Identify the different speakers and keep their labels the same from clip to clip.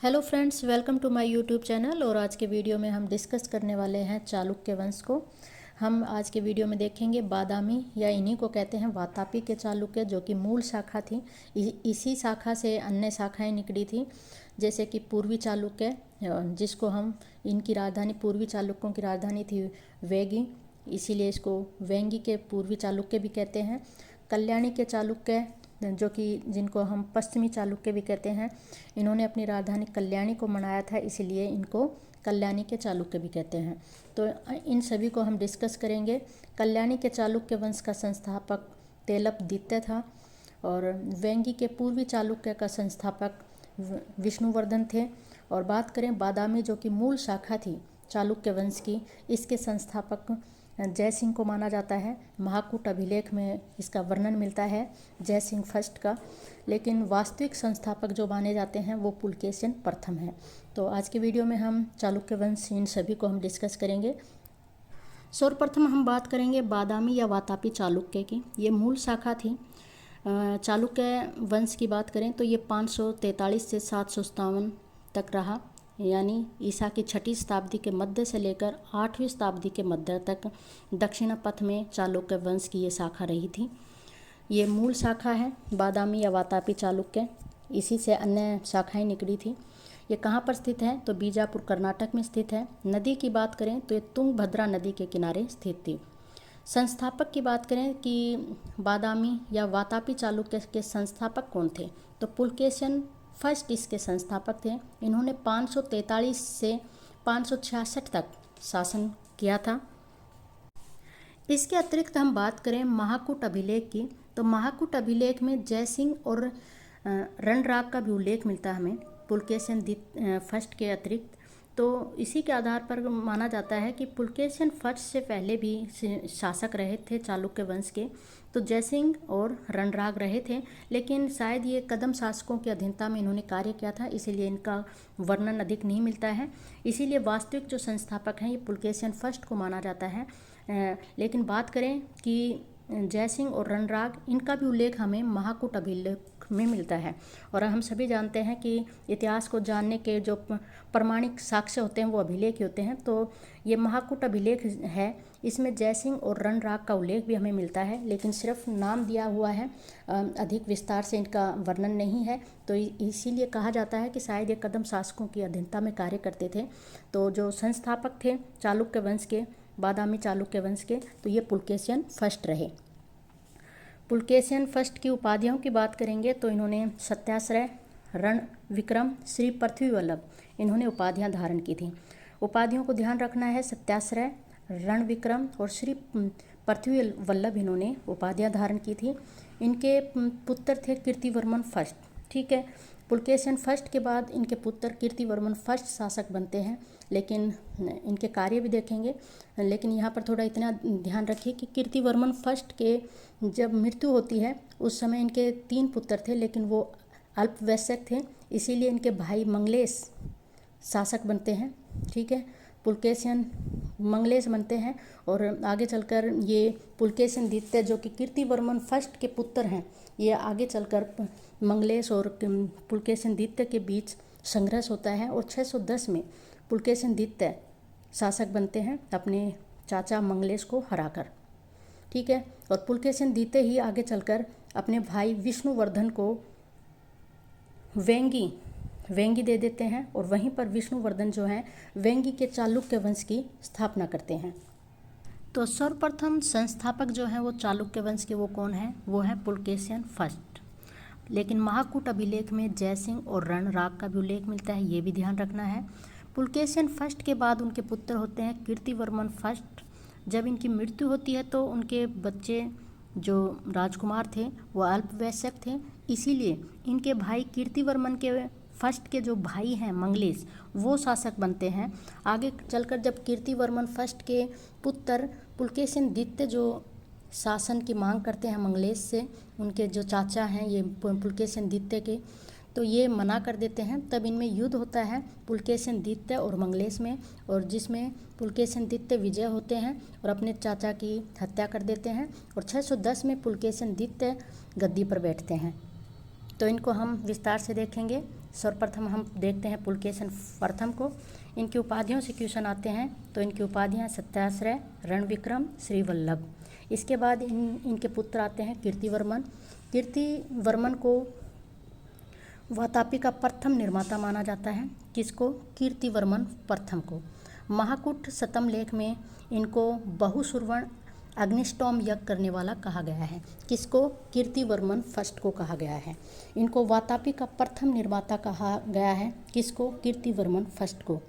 Speaker 1: Hello friends, welcome to my YouTube channel. और आज के वीडियो में हम डिस्कस करने वाले हैं चालुक्य वंश को। हम आज के वीडियो में देखेंगे बादामी या इन्हीं को कहते हैं वातापी के चालुक्य, जो कि मूल शाखा थी। इसी शाखा से अन्य शाखाएं निकली थी, जैसे कि पूर्वी चालुक्य, जिसको हम इनकी राजधानी पूर्वी चालुक्यों की राजधानी थी वेगी, इसीलिए इसको वेंगी के पूर्वी चालुक्य भी कहते हैं। कल्याणी के चालुक्य, जो कि जिनको हम पश्चिमी चालुक्य भी कहते हैं, इन्होंने अपनी राजधानी कल्याणी को बनाया था, इसलिए इनको कल्याणी के चालुक्य भी कहते हैं। तो इन सभी को हम डिस्कस करेंगे। कल्याणी के चालुक्य वंश का संस्थापक तेलप द्वितीय था और वेंगी के पूर्वी चालुक्य का संस्थापक विष्णुवर्धन थे। और बात करें बादामी, जो कि मूल शाखा थी चालुक्य वंश की, इसके संस्थापक जय सिंह को माना जाता है। महाकूट अभिलेख में इसका वर्णन मिलता है जय सिंह फर्स्ट का, लेकिन वास्तविक संस्थापक जो माने जाते हैं वो पुलकेशिन प्रथम है। तो आज के वीडियो में हम चालुक्य वंश इन सभी को हम डिस्कस करेंगे। सर्वप्रथम हम बात करेंगे बादामी या वातापी चालुक्य की। ये मूल शाखा थी। चालुक्य वंश की बात करें तो ये 543 से 757 तक रहा, यानी ईसा की 6वीं शताब्दी के मध्य से लेकर 8वीं शताब्दी के मध्य तक दक्षिण पथ में चालुक्य वंश की ये शाखा रही थी। ये मूल शाखा है बादामी या वातापी चालुक्य, इसी से अन्य शाखाएं निकली थी। ये कहाँ पर स्थित है तो बीजापुर कर्नाटक में स्थित है। नदी की बात करें तो ये तुंगभद्रा नदी के किनारे स्थित थी। संस्थापक की बात करें कि बादामी या वातापी चालुक्य के संस्थापक कौन थे, तो पुलकेशिन फर्स्ट इसके संस्थापक थे। इन्होंने 543 से 566 तक शासन किया था। इसके अतिरिक्त हम बात करें महाकूट अभिलेख की, तो महाकूट अभिलेख में जय सिंह और रणराग का भी उल्लेख मिलता है हमें पुलकेशिन फर्स्ट के अतिरिक्त। तो इसी के आधार पर माना जाता है कि पुलकेशिन फर्स्ट से पहले भी शासक रहे थे चालुक्य वंश के, तो जयसिंह और रणराग रहे थे, लेकिन शायद ये कदम शासकों की अधीनता में इन्होंने कार्य किया था, इसीलिए इनका वर्णन अधिक नहीं मिलता है। इसीलिए वास्तविक जो संस्थापक हैं ये पुलकेशिन फर्स्ट को माना जाता है। लेकिन बात करें कि जयसिंह और रणराग, इनका भी उल्लेख हमें महाकूट अभिलेख में मिलता है। और हम सभी जानते हैं कि इतिहास को जानने के जो प्रमाणिक साक्ष्य होते हैं वो अभिलेख ही होते हैं। तो ये महाकूट अभिलेख है, इसमें जयसिंह और रणराग का उल्लेख भी हमें मिलता है, लेकिन सिर्फ नाम दिया हुआ है, अधिक विस्तार से इनका वर्णन नहीं है। तो इसीलिए कहा जाता है कि शायद ये कदम शासकों की अधीनता में कार्य करते थे। तो जो संस्थापक थे चालुक्य वंश के, बादामी चालुक्य वंश के, तो ये पुलकेशिन फर्स्ट रहे। पुलकेशिन फर्स्ट की उपाधियों की बात करेंगे तो इन्होंने सत्याश्रय, रण विक्रम, श्री पृथ्वी वल्लभ, इन्होंने उपाधियां धारण की थी। उपाधियों को ध्यान रखना है, सत्याश्रय, रण विक्रम और श्री पृथ्वी वल्लभ इन्होंने उपाधियां धारण की थी। इनके पुत्र थे कीर्तिवर्मन फर्स्ट। ठीक है, पुलकेशिन फर्स्ट के बाद इनके पुत्र कीर्तिवर्मन फर्स्ट शासक बनते हैं, लेकिन इनके कार्य भी देखेंगे। लेकिन यहाँ पर थोड़ा इतना ध्यान रखिए कि कीर्तिवर्मन फर्स्ट के जब मृत्यु होती है उस समय इनके 3 पुत्र थे, लेकिन वो अल्पवयस्क थे, इसीलिए इनके भाई मंगलेश शासक बनते हैं। ठीक है, पुलकेशिन मंगलेश बनते हैं और आगे चलकर ये पुलकेशिन द्वितीय, जो कि कीर्तिवर्मन फर्स्ट के पुत्र हैं, ये आगे चलकर मंगलेश और पुलकेशिन द्वितीय के बीच संघर्ष होता है और 610 में पुलकेशिन द्वितीय शासक बनते हैं अपने चाचा मंगलेश को हराकर। ठीक है, और पुलकेशिन द्वितीय ही आगे चलकर अपने भाई विष्णुवर्धन को वेंगी दे देते हैं और वहीं पर विष्णुवर्धन जो हैं वेंगी के चालुक्य वंश की स्थापना करते हैं। तो सर्वप्रथम संस्थापक जो हैं वो चालुक्य वंश के वो कौन हैं, वो है पुलकेशिन फर्स्ट। लेकिन महाकूट अभिलेख में जयसिंह और रणराग का भी उल्लेख मिलता है, ये भी ध्यान रखना है। पुलकेशिन फर्स्ट के बाद उनके पुत्र होते हैं कीर्तिवर्मन फर्स्ट। जब इनकी मृत्यु होती है तो उनके बच्चे जो राजकुमार थे वो अल्पवयस्क थे, इसीलिए इनके भाई कीर्तिवर्मन के फर्स्ट के जो भाई हैं मंगलेश, वो शासक बनते हैं। आगे चलकर जब कीर्तिवर्मन फर्स्ट के पुत्र पुलकेशिन द्वितीय जो शासन की मांग करते हैं मंगलेश से, उनके जो चाचा हैं ये पुलकेशिन द्वितीय के, तो ये मना कर देते हैं। तब इनमें युद्ध होता है पुलकेशिन द्वितीय और मंगलेश में, और जिसमें पुलकेशिन द्वितीय विजय होते हैं और अपने चाचा की हत्या कर देते हैं और 610 में पुलकेशिन द्वितीय गद्दी पर बैठते हैं। तो इनको हम विस्तार से देखेंगे। सर्वप्रथम हम देखते हैं पुलकेशन प्रथम को। इनकी उपाधियों से क्वेश्चन आते हैं, तो इनकी उपाधियाँ सत्याश्रय, रणविक्रम, श्रीवल्लभ। इसके बाद इनके पुत्र आते हैं कीर्तिवर्मन। कीर्तिवर्मन को वातापी का प्रथम निर्माता माना जाता है। किसको? कीर्तिवर्मन प्रथम को। महाकूट शतम लेख में इनको बहुसुरवर्ण अग्निष्टोम यज्ञ करने वाला कहा गया है। किसको? कीर्तिवर्मन फर्स्ट को कहा गया है। इनको वातापी का प्रथम निर्माता कहा गया है। किसको? कीर्तिवर्मन फर्स्ट को।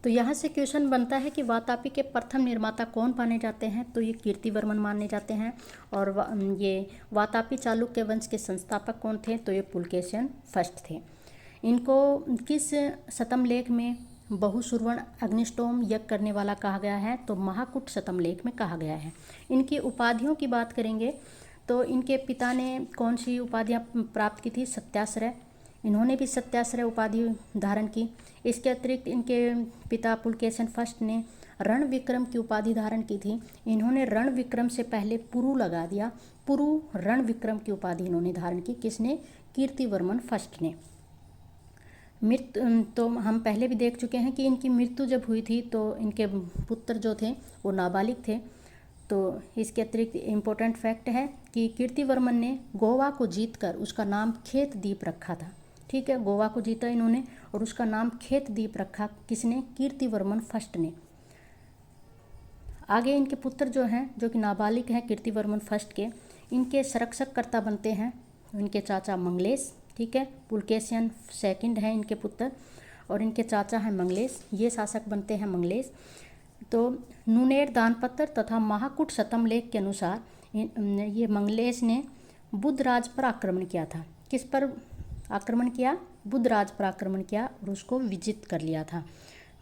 Speaker 1: तो यहाँ से क्वेश्चन बनता है कि वातापी के प्रथम निर्माता कौन माने जाते हैं, तो ये कीर्तिवर्मन माने जाते हैं। और ये वातापी चालुक्य वंश के संस्थापक कौन थे, तो ये पुलकेशिन फर्स्ट थे। इनको किस शतम लेख में बहुसुरवर्ण अग्निष्टोम यज्ञ करने वाला कहा गया है, तो महाकूट शतम लेख में कहा गया है। इनकी उपाधियों की बात करेंगे तो इनके पिता ने कौन सी उपाधियाँ प्राप्त की थी? सत्याश्रय। इन्होंने भी सत्याश्रय उपाधि धारण की। इसके अतिरिक्त इनके पिता पुलकेशिन फर्स्ट ने रणविक्रम की उपाधि धारण की थी। इन्होंने रणविक्रम से पहले पुरु लगा दिया, पुरु रणविक्रम की उपाधि इन्होंने धारण की। किसने? कीर्तिवर्मन फर्स्ट ने। मृत्यु तो हम पहले भी देख चुके हैं कि इनकी मृत्यु जब हुई थी तो इनके पुत्र जो थे वो नाबालिग थे। तो इसके अतिरिक्त इम्पोर्टेंट फैक्ट है कि कीर्तिवर्मन ने गोवा को जीतकर उसका नाम खेतदीप रखा था। ठीक है, गोवा को जीता इन्होंने और उसका नाम खेतदीप रखा। किसने? कीर्तिवर्मन फर्स्ट ने। आगे इनके पुत्र जो हैं, जो कि नाबालिग हैं कीर्तिवर्मन फर्स्ट के, इनके संरक्षककर्ता बनते हैं इनके चाचा मंगलेश। ठीक है, पुलकेशिन सेकंड है इनके पुत्र और इनके चाचा हैं मंगलेश। ये शासक बनते हैं मंगलेश। तो नुनेर दानपत्र तथा महाकूट शतम लेख के अनुसार ये मंगलेश ने बुद्धराज पर आक्रमण किया था। किस पर आक्रमण किया? बुद्धराज पर आक्रमण किया और उसको विजित कर लिया था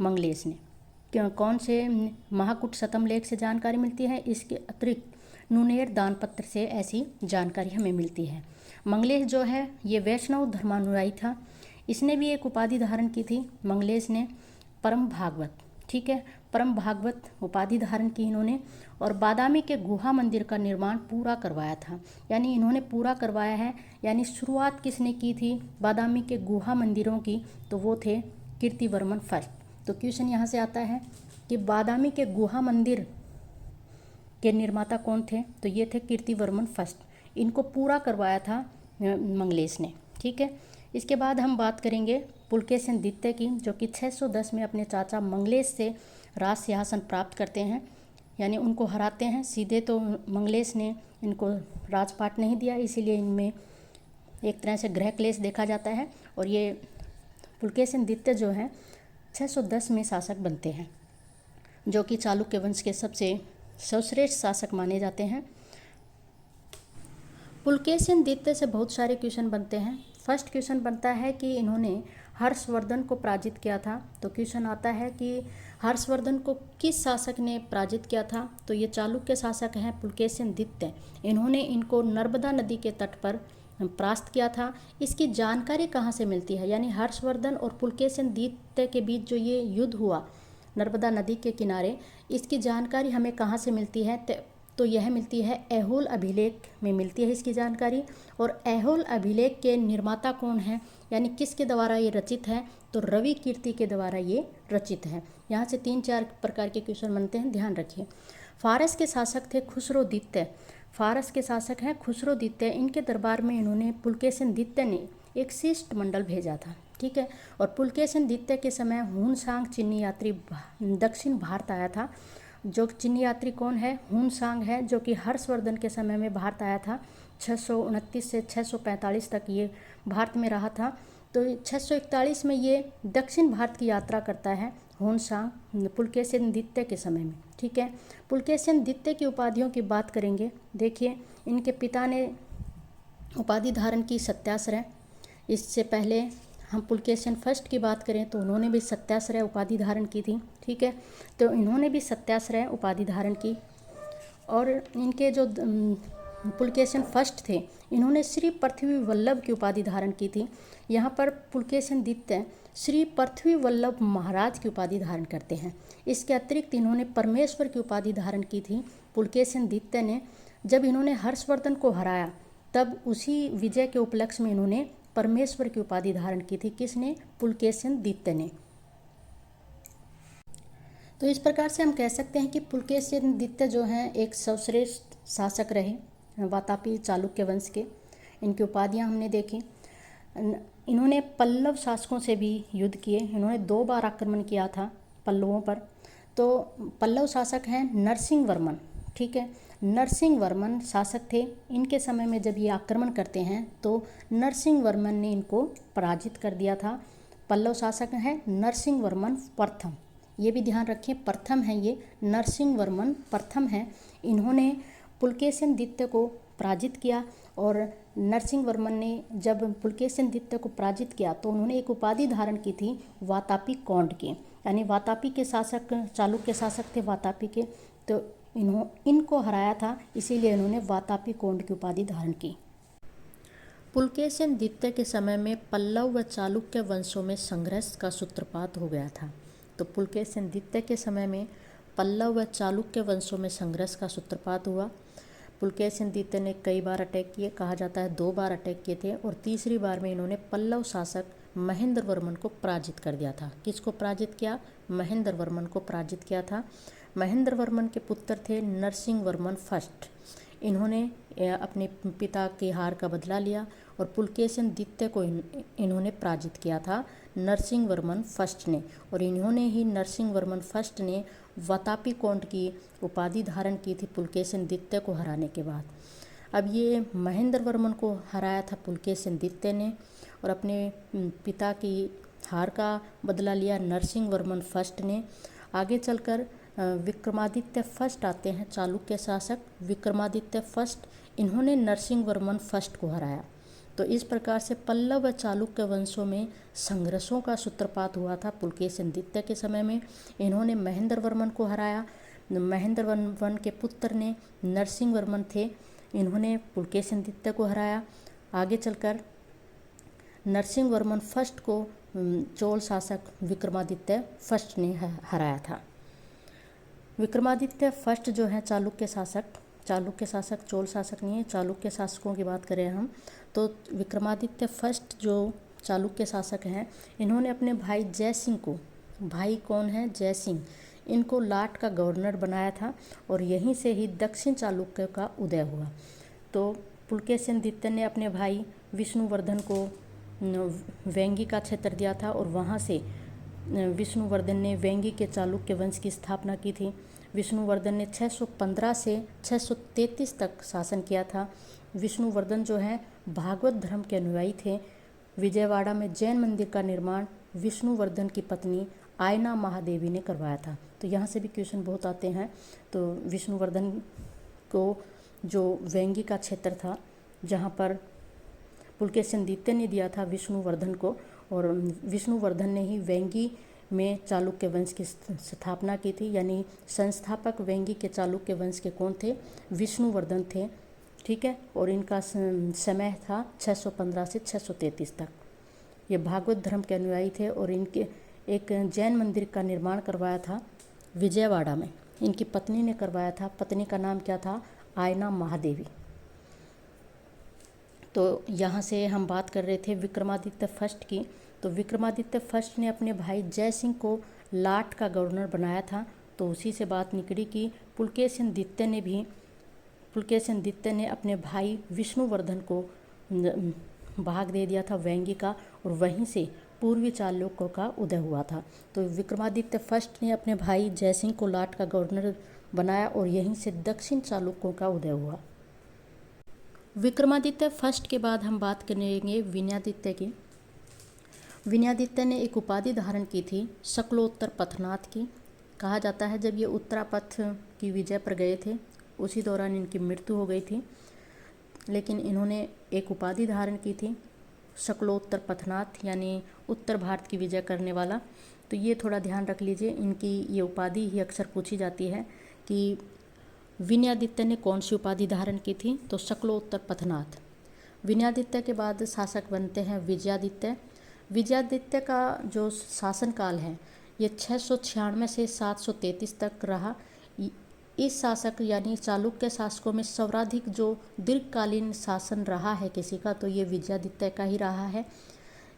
Speaker 1: मंगलेश ने। कौन से महाकूट शतम लेख से जानकारी मिलती है? इसके अतिरिक्त नुनेर दानपत्र से ऐसी जानकारी हमें मिलती है। मंगलेश जो है ये वैष्णव धर्मानुयायी था। इसने भी एक उपाधि धारण की थी मंगलेश ने, परम भागवत। ठीक है, परम भागवत उपाधि धारण की इन्होंने और बादामी के गुहा मंदिर का निर्माण पूरा करवाया था। यानी इन्होंने पूरा करवाया है। यानी शुरुआत किसने की थी बादामी के गुहा मंदिरों की? तो वो थे कीर्तिवर्मन फर्स्ट। तो क्वेश्चन यहाँ से आता है कि बादामी के गुहा मंदिर के निर्माता कौन थे? तो ये थे कीर्तिवर्मन फर्स्ट। इनको पूरा करवाया था मंगलेश ने। ठीक है, इसके बाद हम बात करेंगे पुलकेशिन द्वितीय की, जो कि 610 में अपने चाचा मंगलेश से राज सिंहासन प्राप्त करते हैं। यानी उनको हराते हैं। सीधे तो मंगलेश ने इनको राजपाट नहीं दिया, इसीलिए इनमें एक तरह से गृह क्लेश देखा जाता है। और ये पुलकेशिन द्वितीय जो है 610 में शासक बनते हैं, जो कि चालुक्य वंश के सबसे सर्वश्रेष्ठ शासक माने जाते हैं। पुलकेशिन द्वितीय से बहुत सारे क्वेश्चन बनते हैं। फर्स्ट क्वेश्चन बनता है कि इन्होंने हर्षवर्धन को पराजित किया था। तो क्वेश्चन आता है कि हर्षवर्धन को किस शासक ने पराजित किया था? तो ये चालुक्य शासक हैं पुलकेशिन द्वितीय। इन्होंने इनको नर्मदा नदी के तट पर परास्त किया था। इसकी जानकारी कहाँ से मिलती है? यानी हर्षवर्धन और पुलकेशिन द्वितीय के बीच जो ये युद्ध हुआ नर्मदा नदी के किनारे, इसकी जानकारी हमें कहाँ से मिलती है? तो यह मिलती है ऐहोल अभिलेख में मिलती है इसकी जानकारी। और ऐहोल अभिलेख के निर्माता कौन है? यानी किसके द्वारा ये रचित है? तो रवि कीर्ति के द्वारा ये रचित है। यहाँ से 3-4 प्रकार के क्वेश्चन बनते हैं, ध्यान रखिए। फारस के शासक थे खुसरो द्वितीय। फारस के शासक हैं खुसरो द्वितीय। इनके दरबार में इन्होंने पुलकेशिन द्वितीय ने एक शिष्ट मंडल भेजा था। ठीक है, और पुलकेशिन द्वितीय के समय हुनसांग चीनी यात्री दक्षिण भारत आया था। जो चीनी यात्री कौन है? हुनसांग है, जो कि हर्षवर्धन के समय में भारत आया था। 629 से 645 तक ये भारत में रहा था। तो 641 में ये दक्षिण भारत की यात्रा करता है हुनसांग पुलकेशिन द्वितीय के समय में। ठीक है, पुलकेशिन द्वितीय की उपाधियों की बात करेंगे। देखिए, इनके पिता ने उपाधि धारण की सत्याश्रय। इससे पहले हम पुलकेशिन फर्स्ट की बात करें तो उन्होंने भी सत्याश्रय उपाधि धारण की थी। ठीक है, तो इन्होंने भी सत्याश्रय उपाधि धारण की। और इनके जो पुलकेशिन फर्स्ट थे, इन्होंने श्री पृथ्वी वल्लभ की उपाधि धारण की थी। यहाँ पर पुलकेशिन द्वितीय श्री पृथ्वी वल्लभ महाराज की उपाधि धारण करते हैं। इसके अतिरिक्त इन्होंने परमेश्वर की उपाधि धारण की थी पुलकेशिन द्वितीय ने। जब इन्होंने हर्षवर्धन को हराया तब उसी विजय के उपलक्ष्य में इन्होंने परमेश्वर की उपाधि धारण की थी। किसने? पुलकेशिन द्वितीय ने। तो इस प्रकार से हम कह सकते हैं कि पुलकेशिन द्वितीय जो हैं एक सर्वश्रेष्ठ शासक रहे वातापी चालुक्य वंश के। इनकी उपाधियां हमने देखी। इन्होंने पल्लव शासकों से भी युद्ध किए। इन्होंने 2 बार आक्रमण किया था पल्लवों पर। तो पल्लव शासक हैं नरसिंह वर्मन, ठीक है। नरसिंह वर्मन शासक थे। इनके समय में जब ये आक्रमण करते हैं तो नरसिंह वर्मन ने इनको पराजित कर दिया था। पल्लव शासक हैं नरसिंह वर्मन प्रथम, ये भी ध्यान रखें, प्रथम है ये, नरसिंह वर्मन प्रथम है। इन्होंने पुलकेशिन द्वितीय को पराजित किया और नरसिंह वर्मन ने जब पुलकेशिन द्वितीय को पराजित किया तो उन्होंने एक उपाधि धारण की थी वातापी कौंड की, यानी वातापी के शासक, चालुक्य शासक थे वातापी के, तो इनको हराया था, इसीलिए इन्होंने वातापी कौंड की उपाधि धारण की। पुलकेशिन द्वितीय के समय में पल्लव व चालुक्य वंशों में संघर्ष का सूत्रपात हो गया था। तो पुलकेशिन द्वितीय के समय में पल्लव व चालुक्य वंशों में संघर्ष का सूत्रपात हुआ। पुलकेशिन द्वितीय ने कई बार अटैक किए, कहा जाता है 2 बार अटैक किए थे, और तीसरी बार में इन्होंने पल्लव शासक महेंद्र वर्मन को पराजित कर दिया था। किसको पराजित किया? महेंद्र वर्मन को पराजित किया था। महेंद्र वर्मन के पुत्र थे नरसिंह वर्मन फर्स्ट। इन्होंने अपने पिता की हार का बदला लिया और पुलकेशिन द्वितीय को इन्होंने पराजित किया था नरसिंह वर्मन फर्स्ट ने, और इन्होंने ही नरसिंह वर्मन फर्स्ट ने वातापी कौंड की उपाधि धारण की थी पुलकेशिन द्वितीय को हराने के बाद। अब ये महेंद्र वर्मन को हराया था पुलकेशिन द्वितीय ने और अपने पिता की हार का बदला लिया नरसिंह वर्मन फर्स्ट ने। आगे चलकर विक्रमादित्य फर्स्ट आते हैं, चालुक्य शासक विक्रमादित्य फर्स्ट, इन्होंने नरसिंह वर्मन फर्स्ट को हराया। तो इस प्रकार से पल्लव व चालुक्य वंशों में संघर्षों का सूत्रपात हुआ था पुलकेशिन द्वितीय के समय में। इन्होंने महेंद्र वर्मन को हराया। महेंद्र वर्मन के पुत्र ने नरसिंह वर्मन थे, इन्होंने पुलकेशिन द्वितीय को हराया। आगे चलकर नरसिंह वर्मन फर्स्ट को चोल शासक विक्रमादित्य फर्स्ट ने हराया था। विक्रमादित्य फर्स्ट जो है चालुक्य शासक चोल शासक नहीं है, चालुक्य शासकों की बात करें हम तो विक्रमादित्य फर्स्ट जो चालुक्य शासक हैं, इन्होंने अपने भाई जय सिंह को, भाई कौन है? जय सिंह, इनको लाट का गवर्नर बनाया था और यहीं से ही दक्षिण चालुक्य का उदय हुआ। तो पुलकेशिन द्वितीय ने अपने भाई विष्णुवर्धन को वेंगी का क्षेत्र दिया था और वहाँ से विष्णुवर्धन ने वेंगी के चालुक्य वंश की स्थापना की थी। विष्णुवर्धन ने 615 से 633 तक शासन किया था। विष्णुवर्धन जो है भागवत धर्म के अनुयायी थे। विजयवाड़ा में जैन मंदिर का निर्माण विष्णुवर्धन की पत्नी आयना महादेवी ने करवाया था। तो यहाँ से भी क्वेश्चन बहुत आते हैं। तो विष्णुवर्धन को जो वेंगी का क्षेत्र था, जहाँ पर पुलकेशिन द्वितीय ने दिया था विष्णुवर्धन को, और विष्णुवर्धन ने ही वेंगी में चालुक्य वंश की स्थापना की थी, यानी संस्थापक वेंगी के चालुक्य वंश के कौन थे? विष्णुवर्धन थे, ठीक है। और इनका समय था 615 से 633 तक। ये भागवत धर्म के अनुयायी थे और इनके एक जैन मंदिर का निर्माण करवाया था विजयवाड़ा में, इनकी पत्नी ने करवाया था। पत्नी का नाम क्या था? आयना महादेवी। तो यहाँ से हम बात कर रहे थे विक्रमादित्य फर्स्ट की। तो विक्रमादित्य फर्स्ट ने अपने भाई जय सिंह को लाट का गवर्नर बनाया था। तो उसी से बात निकली कि पुलकेशिन द्वितीय ने अपने भाई विष्णुवर्धन को भाग दे दिया था वेंगी का, और वहीं से पूर्वी चालुक्यों का उदय हुआ था। तो विक्रमादित्य फर्स्ट ने अपने भाई जय सिंह को लाट का गवर्नर बनाया और यहीं से दक्षिण चालुक्यों का उदय हुआ। विक्रमादित्य फर्स्ट के बाद हम बात करेंगे विनयादित्य की। विनयादित्य ने एक उपाधि धारण की थी शकलोत्तर पथनाथ की। कहा जाता है जब ये उत्तरापथ की विजय पर गए थे उसी दौरान इनकी मृत्यु हो गई थी, लेकिन इन्होंने एक उपाधि धारण की थी शकलोत्तर पथनाथ, यानी उत्तर भारत की विजय करने वाला। तो ये थोड़ा ध्यान रख लीजिए, इनकी ये उपाधि ही अक्सर पूछी जाती है कि विनयादित्य ने कौन सी उपाधि धारण की थी, तो शकलोत्तर पथनाथ। विनयादित्य के बाद शासक बनते हैं विजयादित्य। विजयादित्य का जो शासनकाल है ये 696 से 733 तक रहा। इस शासक यानी चालुक्य शासकों में सर्वाधिक जो दीर्घकालीन शासन रहा है किसी का, तो ये विजयादित्य का ही रहा है।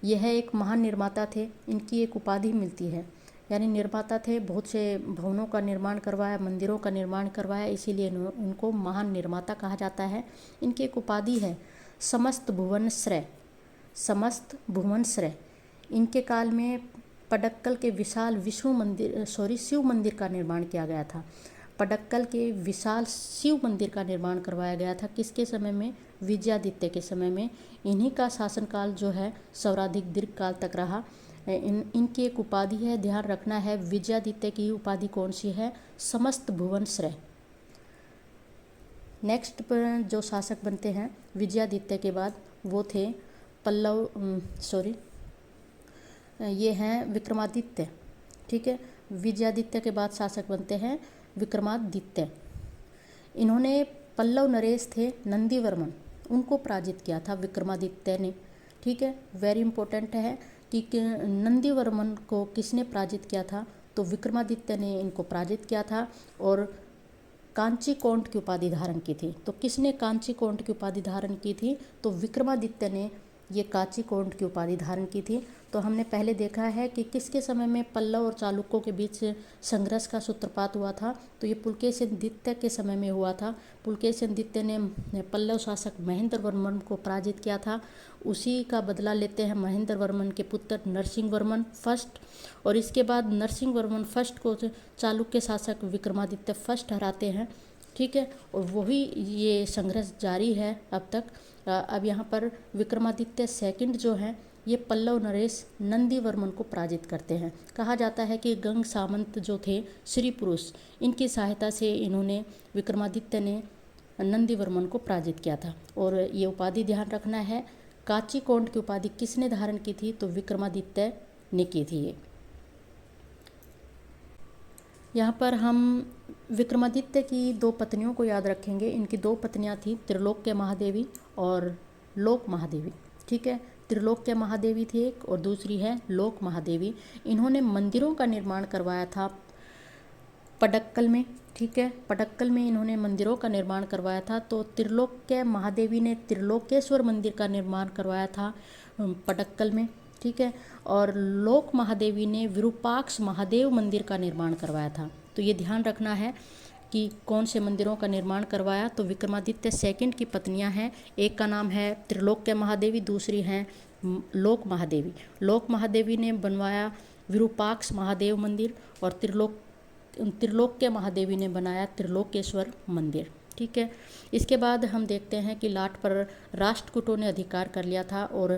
Speaker 1: यह एक महान निर्माता थे, इनकी एक उपाधि मिलती है, यानी निर्माता थे, बहुत से भवनों का निर्माण करवाया, मंदिरों का निर्माण करवाया, इसीलिए इनको महान निर्माता कहा जाता है। इनकी एक उपाधि है समस्त भुवन श्रेय, समस्त भुवन श्रेय। इनके काल में पडक्कल के विशाल शिव मंदिर का निर्माण किया गया था। पडक्कल के विशाल शिव मंदिर का निर्माण करवाया गया था किसके समय में? विजयादित्य के समय में। इन्हीं का शासनकाल जो है सर्वाधिक दीर्घ काल तक रहा। इनकी एक उपाधि है, ध्यान रखना है, विजयादित्य की उपाधि कौन सी है? समस्त भुवन श्रेय। नेक्स्ट पर जो शासक बनते हैं विजयादित्य के बाद वो थे ये हैं विक्रमादित्य। ठीक है, विजयादित्य के बाद शासक बनते हैं विक्रमादित्य। इन्होंने पल्लव नरेश थे नंदीवर्मन, उनको पराजित किया था विक्रमादित्य ने। ठीक है, वेरी इंपॉर्टेंट है कि नंदीवर्मन को किसने पराजित किया था? तो विक्रमादित्य ने इनको पराजित किया था और कांची कोंड की उपाधि धारण की थी। तो किसने कांची कोंड की उपाधि धारण की थी? तो विक्रमादित्य ने ये कांची कोंड की उपाधि धारण की थी। तो हमने पहले देखा है कि किसके समय में पल्लव और चालुक्यों के बीच संघर्ष का सूत्रपात हुआ था, तो ये पुलकेशिनदित्य के समय में हुआ था। पुलकेशिनदित्य ने पल्लव शासक महेंद्र वर्मन को पराजित किया था। उसी का बदला लेते हैं महेंद्र वर्मन के पुत्र नरसिंह वर्मन फर्स्ट, और इसके बाद नरसिंह वर्मन फर्स्ट को चालुक्य शासक विक्रमादित्य फर्स्ट हराते हैं। ठीक है, और वही ये संघर्ष जारी है अब तक। अब यहाँ पर विक्रमादित्य सेकंड जो है ये पल्लव नरेश नंदीवर्मन को पराजित करते हैं। कहा जाता है कि गंग सामंत जो थे स्त्री पुरुष, इनकी सहायता से इन्होंने विक्रमादित्य ने नंदीवर्मन को पराजित किया था। और ये उपाधि ध्यान रखना है, कांची कोंड की उपाधि किसने धारण की थी? तो विक्रमादित्य ने की थी ये। यहाँ पर हम विक्रमादित्य की दो पत्नियों को याद रखेंगे। इनकी दो पत्नियाँ थी, त्रिलोक्य महादेवी और लोक महादेवी। ठीक है, त्रिलोक्य महादेवी थी एक और दूसरी है लोक महादेवी। इन्होंने मंदिरों का निर्माण करवाया था पडक्कल में। ठीक है, पडक्कल में इन्होंने मंदिरों का निर्माण करवाया था। तो त्रिलोक्य महादेवी ने त्रिलोकेश्वर मंदिर का निर्माण करवाया था पडक्कल में। ठीक है, और लोक महादेवी ने विरूपाक्ष महादेव मंदिर का निर्माण करवाया था। तो ये ध्यान रखना है कि कौन से मंदिरों का निर्माण करवाया। तो विक्रमादित्य सेकंड की पत्नियां हैं, एक का नाम है त्रिलोक्य महादेवी, दूसरी हैं लोक महादेवी। लोक महादेवी ने बनवाया विरूपाक्ष महादेव मंदिर और त्रिलोक्य महादेवी ने बनाया त्रिलोकेश्वर मंदिर। ठीक है, इसके बाद हम देखते हैं कि लाट पर राष्ट्रकूटों ने अधिकार कर लिया था और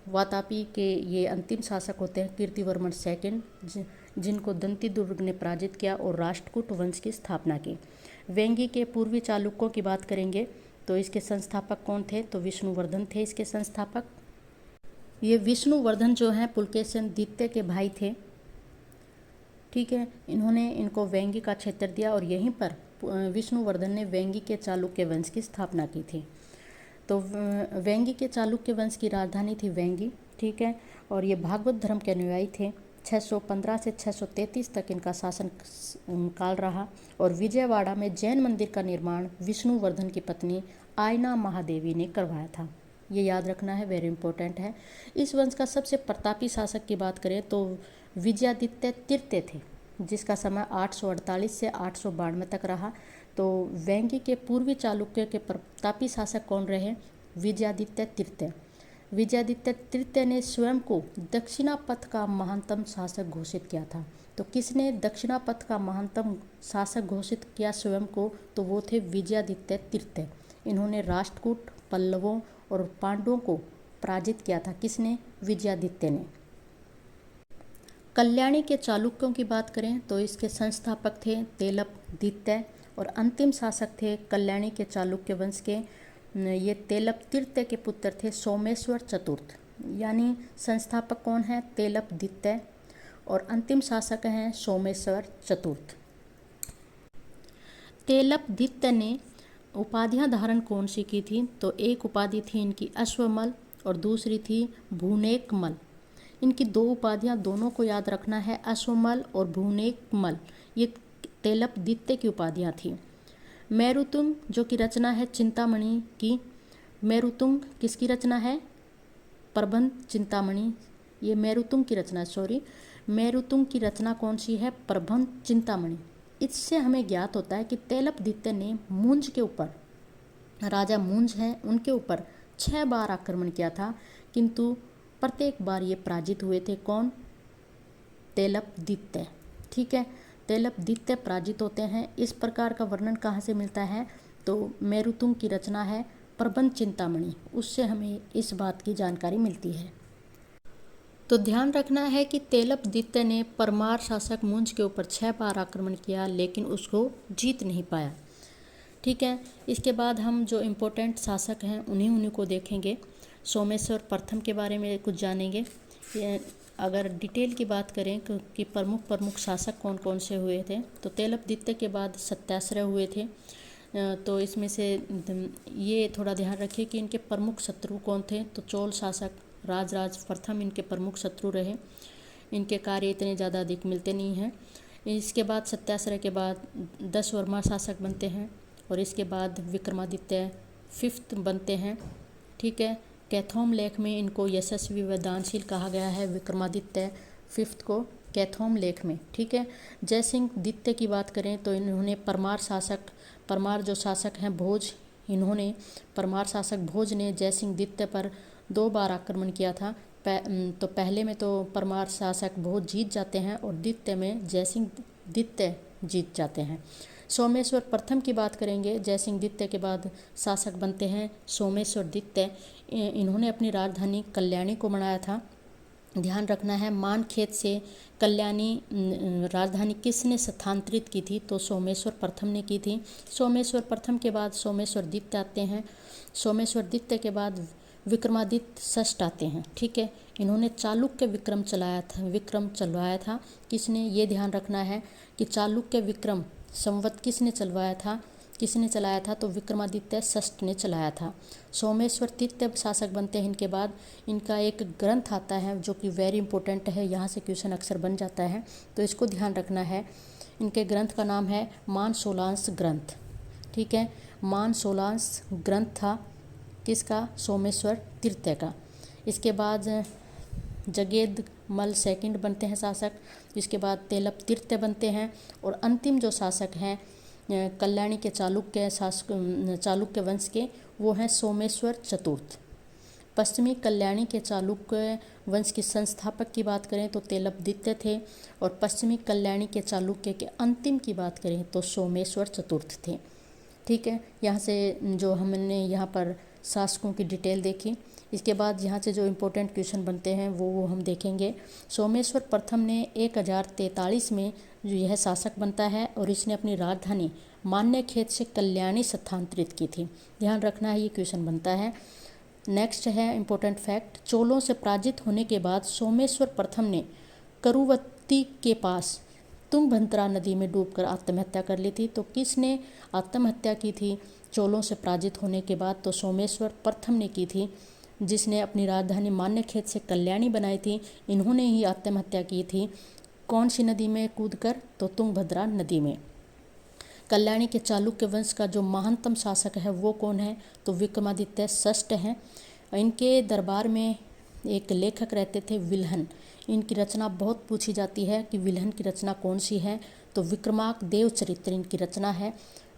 Speaker 1: वातापी के ये अंतिम शासक होते हैं कीर्तिवर्मन सेकंड, जिनको दंती दुर्ग ने पराजित किया और राष्ट्रकूट वंश की स्थापना की। वेंगी के पूर्वी चालुक्यों की बात करेंगे तो इसके संस्थापक कौन थे? तो विष्णुवर्धन थे इसके संस्थापक। ये विष्णुवर्धन जो हैं पुलकेशिनदित्य के भाई थे। ठीक है, इन्होंने इनको वेंगी का क्षेत्र दिया और यहीं पर विष्णुवर्धन ने वेंगी के चालुक्य वंश की स्थापना की थी। तो वेंगी के चालुक्य वंश की राजधानी थी वेंगी। ठीक है, और ये भागवत धर्म के अनुयायी थे। 615 से 633 तक इनका शासन काल रहा और विजयवाड़ा में जैन मंदिर का निर्माण विष्णुवर्धन की पत्नी आयना महादेवी ने करवाया था। ये याद रखना है, वेरी इंपॉर्टेंट है। इस वंश का सबसे प्रतापी शासक की बात करें तो विजयादित्य तृतीय थे, जिसका समय 848 से 892 तक रहा। तो वेंगी के पूर्वी चालुक्य के प्रतापी शासक कौन रहे? विजयादित्य तृतीय। विजयादित्य तृतीय ने स्वयं को दक्षिणापथ का महानतम शासक घोषित किया था। तो किसने दक्षिणापथ का महानतम शासक घोषित किया स्वयं को? तो वो थे विजयादित्य तृतीय। इन्होंने राष्ट्रकूट, पल्लवों और पांडवों को पराजित किया था। किसने? विजयादित्य ने। कल्याणी के चालुक्यों की बात करें तो इसके संस्थापक थे तेलपदित्य और अंतिम शासक थे कल्याणी के चालुक्य वंश के ये तेलपतीर्थ के पुत्र थे सोमेश्वर चतुर्थ। यानी संस्थापक कौन है? तेलपदित्य और अंतिम शासक हैं सोमेश्वर चतुर्थ। तेलपदित्य ने उपाधियां धारण कौन सी की थी? तो एक उपाधि थी इनकी अश्वमल और दूसरी थी भुवनेकमल। इनकी दो उपाधियां दोनों को याद रखना है, अश्वमल और भुवनेकमल। ये तेलपदित्य की उपाधियाँ थी। मेरुतुंग जो कि रचना है चिंतामणि की, मेरुतुंग किसकी रचना है? प्रबंध चिंतामणि, ये मेरुतुंग की रचना, मेरुतुंग की रचना कौन सी है? प्रबंध चिंतामणि। इससे हमें ज्ञात होता है कि तेलपदित्य ने मुंज के ऊपर, राजा मुंज हैं उनके ऊपर 6 बार आक्रमण किया था, किंतु प्रत्येक बार ये पराजित हुए थे। कौन? तेलपदित्य। ठीक है, तेलपदित्य पराजित होते हैं। इस प्रकार का वर्णन कहाँ से मिलता है? तो मेरुतुंग की रचना है प्रबंध चिंतामणि, उससे हमें इस बात की जानकारी मिलती है। तो ध्यान रखना है कि तेलपदित्य ने परमार शासक मुंज के ऊपर 6 बार आक्रमण किया, लेकिन उसको जीत नहीं पाया। ठीक है, इसके बाद हम जो इम्पोर्टेंट शासक हैं उन्हीं को देखेंगे। सोमेश्वर प्रथम के बारे में कुछ जानेंगे। अगर डिटेल की बात करें कि प्रमुख शासक कौन कौन से हुए थे, तो तेलपदित्य के बाद सत्याश्रय हुए थे। तो इसमें से ये थोड़ा ध्यान रखिए कि इनके प्रमुख शत्रु कौन थे। तो चोल शासक राजराज प्रथम इनके प्रमुख शत्रु रहे। इनके कार्य इतने ज़्यादा अधिक मिलते नहीं हैं। इसके बाद सत्याश्रय के बाद दशवर्मा शासक बनते हैं, और इसके बाद विक्रमादित्य 5th बनते हैं। ठीक है, कैथोम लेख में इनको यशस्वी व दानशील कहा गया है, विक्रमादित्य 5th को कैथोम लेख में। ठीक है, जयसिंह द्वितीय की बात करें तो इन्होंने परमार जो शासक हैं भोज, इन्होंने परमार शासक भोज ने जयसिंह द्वितीय पर 2 बार आक्रमण किया था। तो पहले में तो परमार शासक भोज जीत जाते हैं और द्वितीय में जयसिंह द्वितीय जीत जाते हैं। सोमेश्वर प्रथम की बात करेंगे, जयसिंह द्वितीय के बाद शासक बनते हैं सोमेश्वर द्वितीय। इन्होंने अपनी राजधानी कल्याणी को बनाया था। ध्यान रखना है, मानखेत से कल्याणी राजधानी किसने स्थानांतरित की थी? तो सोमेश्वर प्रथम ने की थी। सोमेश्वर प्रथम के बाद सोमेश्वर द्वितीय आते हैं। सोमेश्वर द्वितीय के बाद विक्रमादित्य षष्ठ आते हैं। ठीक है, इन्होंने चालुक्य विक्रम चलवाया था। किसने? ये ध्यान रखना है कि चालुक्य विक्रम संवत किसने चलाया था? तो विक्रमादित्य षष्ठ ने चलाया था। सोमेश्वर तृतीय शासक बनते हैं इनके बाद। इनका एक ग्रंथ आता है जो कि वेरी इंपॉर्टेंट है, यहाँ से क्वेश्चन अक्सर बन जाता है, तो इसको ध्यान रखना है। इनके ग्रंथ का नाम है मानसोलांश ग्रंथ। ठीक है, मानसोलांश ग्रंथ था किसका? सोमेश्वर तृतीय का। इसके बाद जगेदमल सेकंड बनते हैं शासक। इसके बाद तेलपतीर्थ बनते हैं, और अंतिम जो शासक हैं कल्याणी के चालुक्य वंश के, वो हैं सोमेश्वर चतुर्थ। पश्चिमी कल्याणी के चालुक्य वंश के संस्थापक की बात करें तो तेलपदित्य थे, और पश्चिमी कल्याणी के चालुक्य के अंतिम की बात करें तो सोमेश्वर चतुर्थ थे। ठीक है, यहाँ से जो हमने यहाँ पर शासकों की डिटेल देखी। इसके बाद यहाँ से जो इम्पोर्टेंट क्वेश्चन बनते हैं वो हम देखेंगे। सोमेश्वर प्रथम ने 1043 में जो यह शासक बनता है, और इसने अपनी राजधानी मान्यखेत से कल्याणी स्थानांतरित की थी। ध्यान रखना है, ये क्वेश्चन बनता है। नेक्स्ट है इम्पोर्टेंट फैक्ट, चोलों से पराजित होने के बाद सोमेश्वर प्रथम ने करुवत्ती के पास तुंगभद्रा नदी में डूबकर आत्महत्या कर ली थी। तो किसने आत्महत्या की थी चोलों से पराजित होने के बाद? तो सोमेश्वर प्रथम ने की थी, जिसने अपनी राजधानी मान्यखेत से कल्याणी बनाई थी। इन्होंने ही आत्महत्या की थी। कौन सी नदी में कूदकर? तो तुंगभद्रा नदी में। कल्याणी के चालुक्य वंश का जो महानतम शासक है वो कौन है? तो विक्रमादित्य षष्ठ हैं। इनके दरबार में एक लेखक रहते थे विल्हन। इनकी रचना बहुत पूछी जाती है कि विल्हन की रचना कौन सी है? तो विक्रमाक देवचरित्र इनकी रचना है।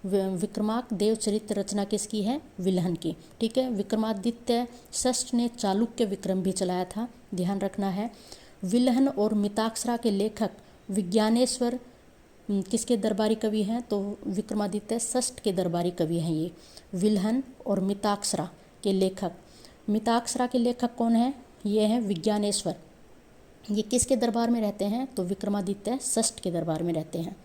Speaker 1: विक्रमाक देवचरित्र रचना किसकी है? विल्हन की। ठीक है, विक्रमादित्य षष्ठ ने चालुक्य विक्रम भी चलाया था, ध्यान रखना है। विल्हन और मिताक्षरा के लेखक विज्ञानेश्वर किसके दरबारी कवि हैं? तो विक्रमादित्य षष्ठ के दरबारी कवि हैं ये विल्हन और मिताक्षरा के लेखक। मिताक्षरा के लेखक कौन है? ये हैं विज्ञानेश्वर। ये किसके दरबार में रहते हैं? तो विक्रमादित्य षष्ठ के दरबार में रहते हैं।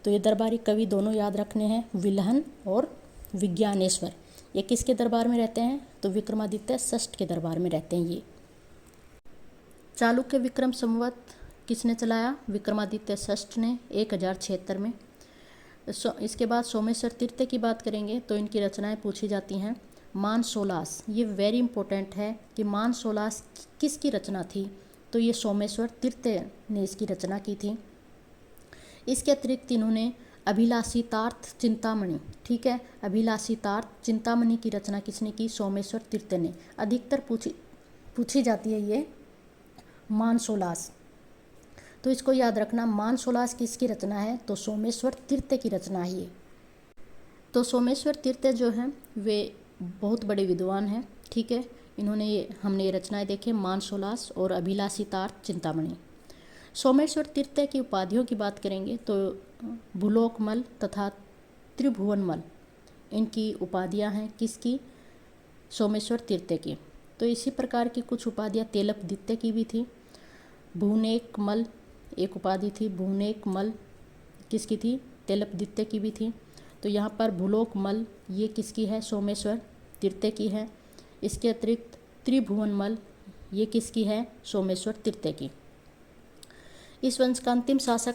Speaker 1: तो ये दरबारी कवि दोनों याद रखने हैं, विल्हन और विज्ञानेश्वर। ये किसके दरबार में रहते हैं? तो विक्रमादित्य षष्ठ के दरबार में रहते हैं ये। चालुक्य विक्रम संवत किसने चलाया? विक्रमादित्य षष्ठ ने 1076 में। इसके बाद सोमेश्वर तृतीय की बात करेंगे तो इनकी रचनाएं पूछी जाती हैं। मानसोलास, ये वेरी इंपॉर्टेंट है कि मानसोलास किसकी रचना थी? तो ये सोमेश्वर तृतीय ने इसकी रचना की थी। इसके अतिरिक्त इन्होंने अभिलाषितार्थ चिंतामणि, ठीक है। अभिलाषितार्थ चिंतामणि की रचना किसने की? सोमेश्वर तीर्थ ने। अधिकतर पूछी जाती है ये मानसोलास, तो इसको याद रखना। मानसोलास किसकी रचना है? तो सोमेश्वर तीर्थ की रचना है ये। तो सोमेश्वर तीर्थ जो हैं वे बहुत बड़े विद्वान हैं, ठीक है। हमने ये रचनाएं देखी, मानसोलास और अभिलाषितार्थ चिंतामणि। सोमेश्वर तीर्थ की उपाधियों की बात करेंगे तो भूलोकमल तथा त्रिभुवनमल, इनकी उपाधियां हैं किसकी? सोमेश्वर तीर्थ की। तो इसी प्रकार की कुछ उपाधियां तेलपदित्य की भी थी। भुवनेकमल एक उपाधि थी, भुवनेकमल किसकी थी? तेलपदित्य की भी थी। तो यहाँ पर भूलोकमल ये किसकी है? सोमेश्वर तीर्थ की है। इसके अतिरिक्त त्रिभुवनमल ये किसकी है? सोमेश्वर तीर्थ की। इस वंश का अंतिम शासक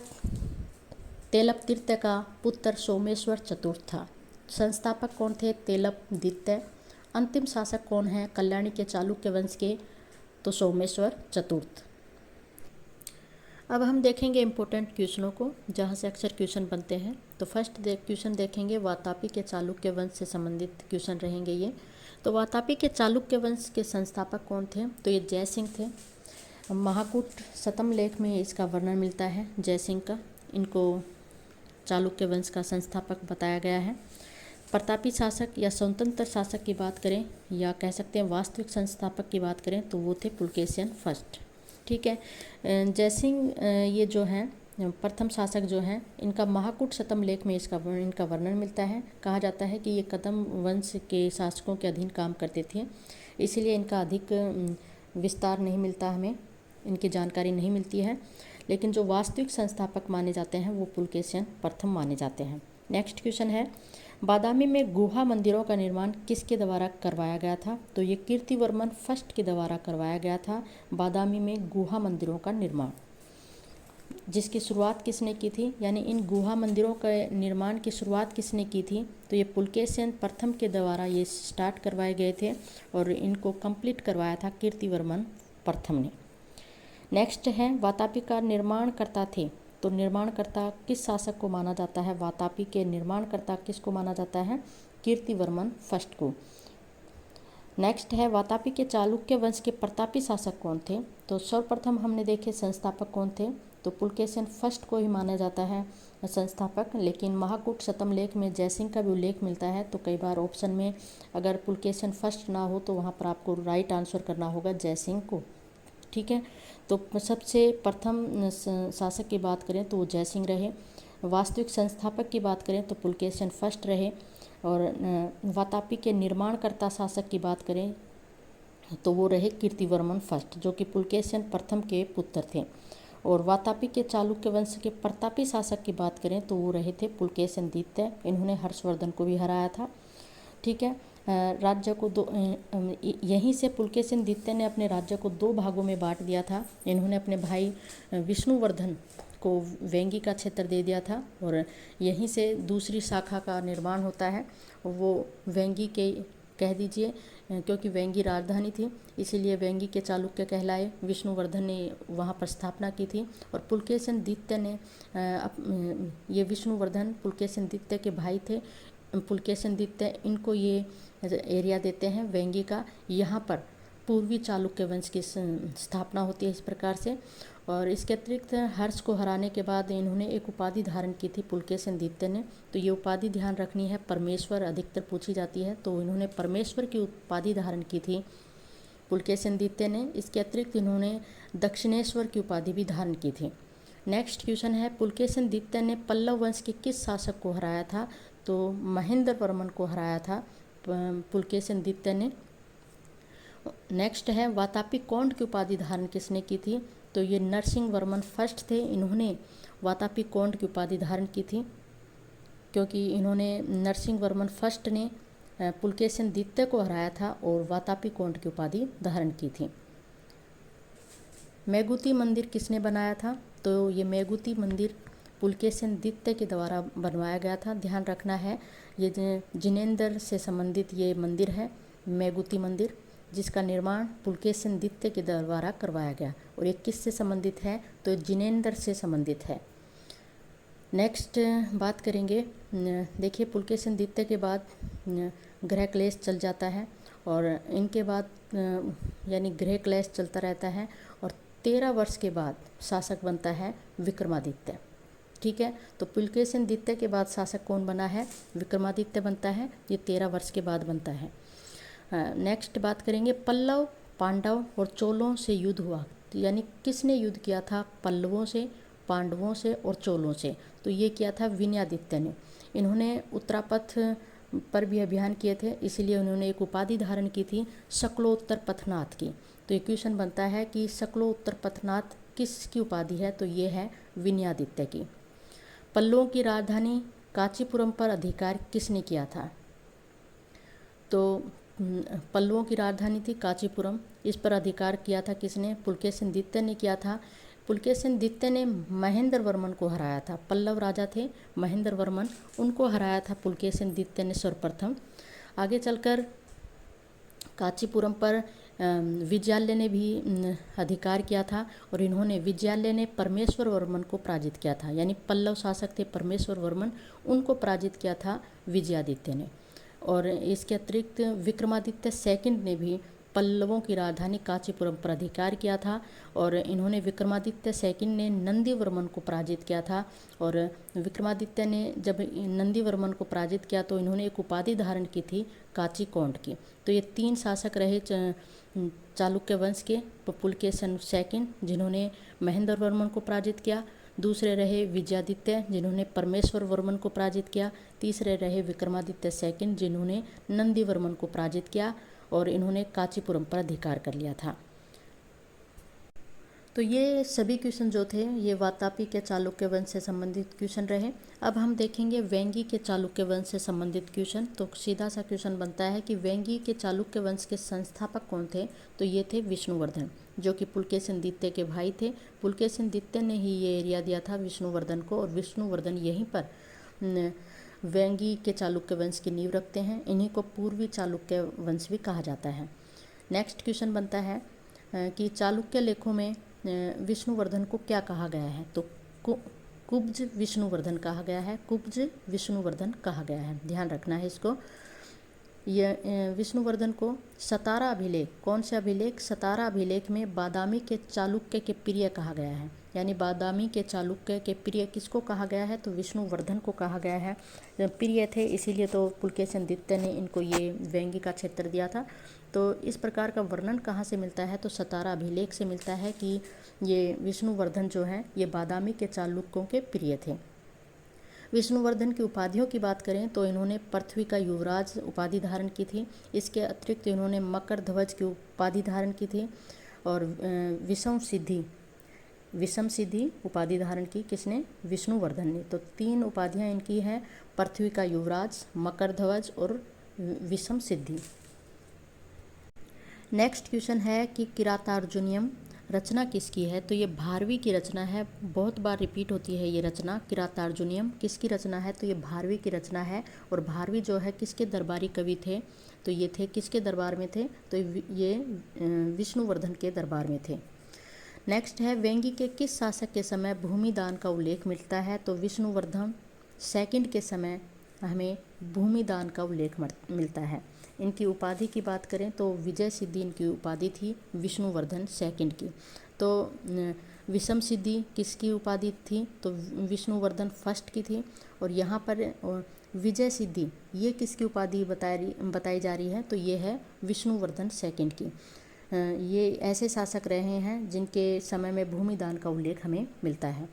Speaker 1: तेलपतीर्थ का पुत्र सोमेश्वर चतुर्थ था। संस्थापक कौन थे? तेलपदित्य। अंतिम शासक कौन है कल्याणी के चालुक्य वंश के? तो सोमेश्वर चतुर्थ। अब हम देखेंगे इम्पोर्टेंट क्वेश्चनों को जहाँ से अक्सर क्वेश्चन बनते हैं। तो फर्स्ट क्वेश्चन देखेंगे, वातापी के चालुक्य वंश से संबंधित क्वेश्चन रहेंगे ये। तो वातापी के चालुक्य वंश के संस्थापक कौन थे? तो ये जयसिंह थे। महाकूट शतम लेख में इसका वर्णन मिलता है जयसिंह का। इनको चालुक्य वंश का संस्थापक बताया गया है। प्रतापी शासक या स्वतंत्र शासक की बात करें या कह सकते हैं वास्तविक संस्थापक की बात करें तो वो थे पुलकेशिन फर्स्ट, ठीक है। जयसिंह ये जो हैं प्रथम शासक जो हैं, इनका महाकूट शतम लेख में इनका वर्णन मिलता है। कहा जाता है कि ये कदम वंश के शासकों के अधीन काम करते थे, इसीलिए इनका अधिक विस्तार नहीं मिलता, हमें इनकी जानकारी नहीं मिलती है। लेकिन जो वास्तविक संस्थापक माने जाते हैं वो पुलकेशिन प्रथम माने जाते हैं। नेक्स्ट क्वेश्चन है, बादामी में गुहा मंदिरों का निर्माण किसके द्वारा करवाया गया था? तो ये कीर्तिवर्मन फर्स्ट के द्वारा करवाया गया था। बादामी में गुहा मंदिरों का निर्माण, जिसकी शुरुआत किसने की थी? यानी इन गुहा मंदिरों के निर्माण की शुरुआत किसने की थी? तो ये पुलकेशिन प्रथम के द्वारा ये स्टार्ट करवाए गए थे और इनको कंप्लीट करवाया था कीर्तिवर्मन प्रथम ने। नेक्स्ट है, वातापी का निर्माणकर्ता थे। तो निर्माणकर्ता किस शासक को माना जाता है? वातापी के निर्माणकर्ता किसको माना जाता है? कीर्तिवर्मन फर्स्ट को। नेक्स्ट है, वातापी के चालुक्य वंश के प्रतापी शासक कौन थे? तो सर्वप्रथम हमने देखे संस्थापक कौन थे? तो पुलकेशिन फर्स्ट को ही माना जाता है संस्थापक। लेकिन महाकूट शतम लेख में जयसिंह का भी उल्लेख मिलता है, तो कई बार ऑप्शन में अगर पुलकेशिन फर्स्ट ना हो तो वहाँ पर आपको राइट आंसर करना होगा जयसिंह को, ठीक है। तो सबसे प्रथम शासक की बात करें तो वो जयसिंह रहे। वास्तविक संस्थापक की बात करें तो पुलकेशिन फर्स्ट रहे। और वातापी के निर्माणकर्ता शासक की बात करें तो वो रहे कीर्तिवर्मन फर्स्ट, जो कि पुलकेशिन प्रथम के पुत्र थे। और वातापी के चालुक्य वंश के प्रतापी शासक की बात करें तो वो रहे थे पुलकेशिन द्वितीय। इन्होंने हर्षवर्धन को भी हराया था, ठीक है। राज्य को यहीं से पुलकेशिन द्वितीय ने अपने राज्य को 2 भागों में बांट दिया था। इन्होंने अपने भाई विष्णुवर्धन को वेंगी का क्षेत्र दे दिया था और यहीं से दूसरी शाखा का निर्माण होता है। वो वेंगी के कह दीजिए, क्योंकि वेंगी राजधानी थी इसीलिए वेंगी के चालुक्य कहलाए। विष्णुवर्धन ने वहाँ पर स्थापना की थी और पुलकेशिन द्वितीय ने ये विष्णुवर्धन पुलकेशिन द्वितीय के भाई थे। पुलकेशिन द्वितीय इनको ये एरिया देते हैं वेंगी का। यहाँ पर पूर्वी चालुक्य वंश की स्थापना होती है इस प्रकार से। और इसके अतिरिक्त हर्ष को हराने के बाद इन्होंने एक उपाधि धारण की थी पुलकेशिन द्वितीय ने। तो ये उपाधि ध्यान रखनी है, परमेश्वर अधिकतर पूछी जाती है, तो इन्होंने परमेश्वर की उपाधि धारण की थी पुलकेशिन द्वितीय ने। इसके अतिरिक्त इन्होंने दक्षिणेश्वर की उपाधि भी धारण की थी। नेक्स्ट क्वेश्चन है, पुलकेशिन द्वितीय ने पल्लव वंश के किस शासक को हराया था? तो महेंद्र वर्मन को हराया था पुलकेशिन द्वितीय ने। नेक्स्ट है, वातापी कौंड की उपाधि धारण किसने की थी? तो ये नरसिंह वर्मन फर्स्ट थे। इन्होंने वातापी कौंड की उपाधि धारण की थी, क्योंकि इन्होंने नरसिंह वर्मन फर्स्ट ने पुलकेशिन द्वितीय को हराया था और वातापी कौंड की उपाधि धारण की थी। मेगुती मंदिर किसने बनाया था? तो ये मेगुती मंदिर पुलकेशिन द्वितीय के द्वारा बनवाया गया था। ध्यान रखना है, ये जिनेंद्र से संबंधित ये मंदिर है मेगुती मंदिर, जिसका निर्माण पुलकेशिन द्वितीय के द्वारा करवाया गया। और ये किससे संबंधित है? तो जिनेंद्र से संबंधित है। नेक्स्ट बात करेंगे, देखिए पुलकेशिन द्वितीय के बाद ग्रह क्लेश चल जाता है और इनके बाद यानी ग्रह क्लेश चलता रहता है और 13 वर्ष के बाद शासक बनता है विक्रमादित्य। ठीक है, तो पुलकेशिन द्वितीय के बाद शासक कौन बना है? विक्रमादित्य बनता है। ये 13 वर्ष के बाद बनता है। नेक्स्ट बात करेंगे, पल्लव, पांडव और चोलों से युद्ध हुआ, तो यानी किसने युद्ध किया था? पल्लवों से, पांडवों से और चोलों से। तो ये किया था विनयादित्य ने। इन्होंने उत्तरापथ पर भी अभियान किए थे, इसीलिए उन्होंने एक उपाधि धारण की थी शकलोत्तर पथनाथ की। तो ये क्वेश्चन बनता है कि शकलोत्तर पथनाथ किसकी उपाधि है? तो ये है विनयादित्य की। पल्लवों की राजधानी कांचीपुरम पर अधिकार किसने किया था? तो पल्लवों की राजधानी थी कांचीपुरम, इस पर अधिकार किया था किसने? पुलकेशिन द्वितीय ने किया था। पुलकेशिन द्वितीय ने महेंद्र वर्मन को हराया था। पल्लव राजा थे महेंद्र वर्मन, उनको हराया था पुलकेशिन द्वितीय ने सर्वप्रथम। आगे चलकर कांचीपुरम पर विजयालय ने भी अधिकार किया था और इन्होंने, विजयालय ने परमेश्वर वर्मन को पराजित किया था। यानी पल्लव शासक थे परमेश्वर वर्मन, उनको पराजित किया था विजयादित्य ने। और इसके अतिरिक्त विक्रमादित्य सेकंड ने भी पल्लवों की राजधानी कांचीपुरम पर अधिकार किया था और इन्होंने, विक्रमादित्य सेकंड ने नंदीवर्मन को पराजित किया था। और विक्रमादित्य ने जब नंदीवर्मन को पराजित किया तो इन्होंने एक उपाधि धारण की थी कांचीकोंड की। तो ये 3 शासक रहे चालुक्य वंश के। पुलकेशिन सेकंड जिन्होंने महेंद्र वर्मन को पराजित किया, दूसरे रहे विजयादित्य जिन्होंने परमेश्वर वर्मन को पराजित किया, तीसरे रहे विक्रमादित्य सेकंड जिन्होंने नंदीवर्मन को पराजित किया और इन्होंने कांचीपुरम पर अधिकार कर लिया था। तो ये सभी क्वेश्चन जो थे ये वातापी के चालुक्य वंश से संबंधित क्वेश्चन रहे। अब हम देखेंगे वेंगी के चालुक्य वंश से संबंधित क्वेश्चन। तो सीधा सा क्वेश्चन बनता है कि वेंगी के चालुक्य वंश के संस्थापक कौन थे? तो ये थे विष्णुवर्धन, जो कि पुलकेशिन द्वितीय के भाई थे। पुलकेशिन द्वितीय ने ही ये एरिया दिया था विष्णुवर्धन को और विष्णुवर्धन यहीं पर वेंगी के चालुक्य वंश की नींव रखते हैं। इन्हीं को पूर्वी चालुक्य वंश भी कहा जाता है। नेक्स्ट क्वेश्चन बनता है कि चालुक्य लेखों में विष्णुवर्धन को क्या कहा गया है? तो कुब्ज विष्णुवर्धन कहा गया है। कुब्ज विष्णुवर्धन कहा गया है, ध्यान रखना है इसको। यह विष्णुवर्धन को सतारा अभिलेख, कौन से अभिलेख? सतारा अभिलेख में बादामी के चालुक्य के प्रिय कहा गया है। यानी बादामी के चालुक्य के प्रिय किसको कहा गया है? तो विष्णुवर्धन को कहा गया है। प्रिय थे इसीलिए तो पुलकेशिन द्वितीय ने इनको ये वेंगी का क्षेत्र दिया था। तो इस प्रकार का वर्णन कहाँ से मिलता है? तो सतारा अभिलेख से मिलता है कि ये विष्णुवर्धन जो है ये बादामी के चालुक्यों के प्रिय थे। विष्णुवर्धन की उपाधियों की बात करें तो इन्होंने पृथ्वी का युवराज उपाधि धारण की थी। इसके अतिरिक्त इन्होंने मकर ध्वज की उपाधि धारण की थी और विषम सिद्धि उपाधि धारण की किसने? विष्णुवर्धन ने। तो 3 उपाधियां इनकी हैं, पृथ्वी का युवराज, मकर ध्वज और विषम सिद्धि। नेक्स्ट क्वेश्चन है कि किरातार्जुनियम रचना किसकी है? तो ये भारवी की रचना है, बहुत बार रिपीट होती है ये रचना। किरातार्जुनियम किसकी रचना है? तो ये भारवी की रचना है। और भारवी जो है किसके दरबारी कवि थे? तो ये थे किसके दरबार में थे? तो ये विष्णुवर्धन के दरबार में थे। नेक्स्ट है वेंगी के किस शासक के समय भूमिदान का उल्लेख मिलता है? तो विष्णुवर्धन सेकंड के समय हमें भूमिदान का उल्लेख मिलता है। इनकी उपाधि की बात करें तो विजय सिद्धि इनकी उपाधि थी विष्णुवर्धन सेकंड की। तो विषम सिद्धि किसकी उपाधि थी? तो विष्णुवर्धन फर्स्ट की थी। और यहाँ पर विजय सिद्धि ये किसकी उपाधि बताई जा रही है? तो ये है विष्णुवर्धन सेकंड की। ये ऐसे शासक रहे हैं जिनके समय में भूमिदान का उल्लेख हमें मिलता है।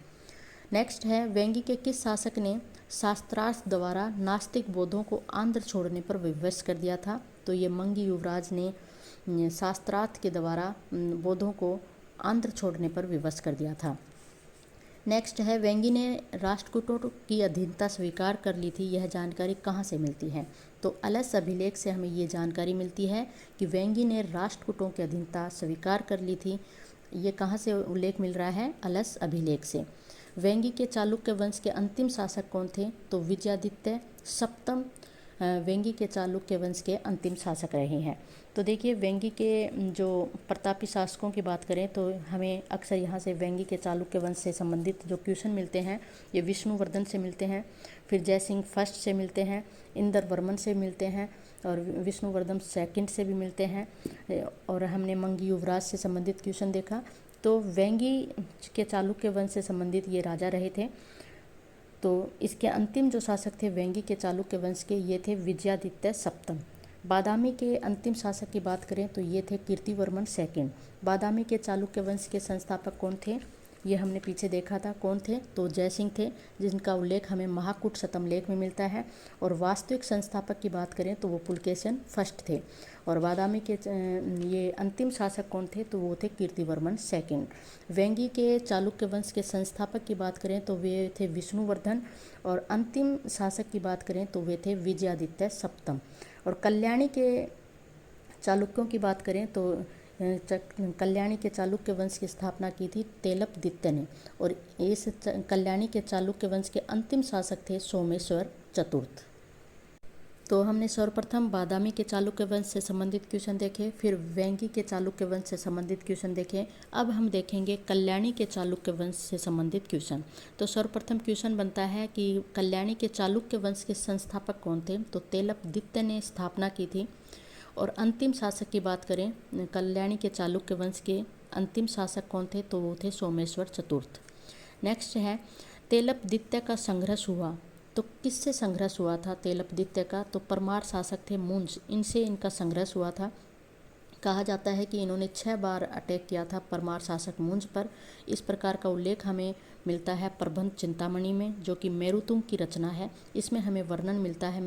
Speaker 1: नेक्स्ट है वेंगी के किस शासक ने शास्त्रार्थ द्वारा नास्तिक बौद्धों को आंध्र छोड़ने पर विवश कर दिया था? तो ये मंगी युवराज ने शास्त्रार्थ के द्वारा बौद्धों को आंध्र छोड़ने पर विवश कर दिया था। नेक्स्ट है वेंगी ने राष्ट्रकूटों की अधीनता स्वीकार कर ली थी, यह जानकारी कहाँ से मिलती है? तो अलस अभिलेख से हमें ये जानकारी मिलती है कि वेंगी ने राष्ट्रकूटों की अधीनता स्वीकार कर ली थी। ये कहाँ से उल्लेख मिल रहा है? अलस अभिलेख से। वेंगी के चालुक्य वंश के अंतिम शासक कौन थे? तो विजयादित्य सप्तम वेंगी के चालुक्य वंश के अंतिम शासक रहे हैं। तो देखिए वेंगी के जो प्रतापी शासकों की बात करें तो हमें अक्सर यहाँ से वेंगी के चालुक्य वंश से संबंधित जो क्वेश्चन मिलते हैं ये विष्णुवर्धन से मिलते हैं, फिर जयसिंह फर्स्ट से मिलते हैं, इंद्रवर्मन से मिलते हैं और विष्णुवर्धन सेकंड से भी मिलते हैं। और हमने मंगी युवराज से संबंधित क्वेश्चन देखा। तो वेंगी के चालुक्य वंश से संबंधित ये राजा रहे थे। तो इसके अंतिम जो शासक थे वेंगी के चालुक्य वंश के ये थे विजयादित्य सप्तम। बादामी के अंतिम शासक की बात करें तो ये थे कीर्तिवर्मन सेकंड। बादामी के चालुक्य वंश के संस्थापक कौन थे, ये हमने पीछे देखा था कौन थे, तो जयसिंह थे, जिनका उल्लेख हमें महाकूट शतमलेख में मिलता है। और वास्तविक संस्थापक की बात करें तो वो पुलकेशन फर्स्ट थे। और बादामी के ये अंतिम शासक कौन थे, तो वो थे कीर्तिवर्मन सेकंड। वेंगी के चालुक्य वंश के संस्थापक की बात करें तो वे थे विष्णुवर्धन और अंतिम शासक की बात करें तो वे थे विजयादित्य सप्तम। और कल्याणी के चालुक्यों की बात करें तो कल्याणी के चालुक्य वंश की स्थापना की थी तेलपदित्य ने। और इस कल्याणी के चालुक्य वंश के अंतिम शासक थे सोमेश्वर चतुर्थ। तो हमने सर्वप्रथम बादामी के चालुक्य वंश से संबंधित क्वेश्चन देखे, फिर वेंगी के चालुक्य वंश से संबंधित क्वेश्चन देखे। अब हम देखेंगे कल्याणी के चालुक्य वंश से संबंधित क्वेश्चन। तो सर्वप्रथम क्वेश्चन बनता है कि कल्याणी के चालुक्य वंश के संस्थापक कौन थे, तो तेलपदित्य ने स्थापना की थी। और अंतिम शासक की बात करें कल्याणी के चालुक्य वंश के अंतिम शासक कौन थे, तो वो थे सोमेश्वर चतुर्थ। नेक्स्ट है तेलपदित्य का संघर्ष हुआ, तो किससे संघर्ष हुआ था तेलपदित्य का, तो परमार शासक थे मुंज, इनसे इनका संघर्ष हुआ था। कहा जाता है कि इन्होंने 6 बार अटैक किया था परमार शासक मुंज पर। इस प्रकार का उल्लेख हमें मिलता है प्रबंध चिंतामणि में, जो कि मेरुतुंग की रचना है। इसमें हमें वर्णन मिलता है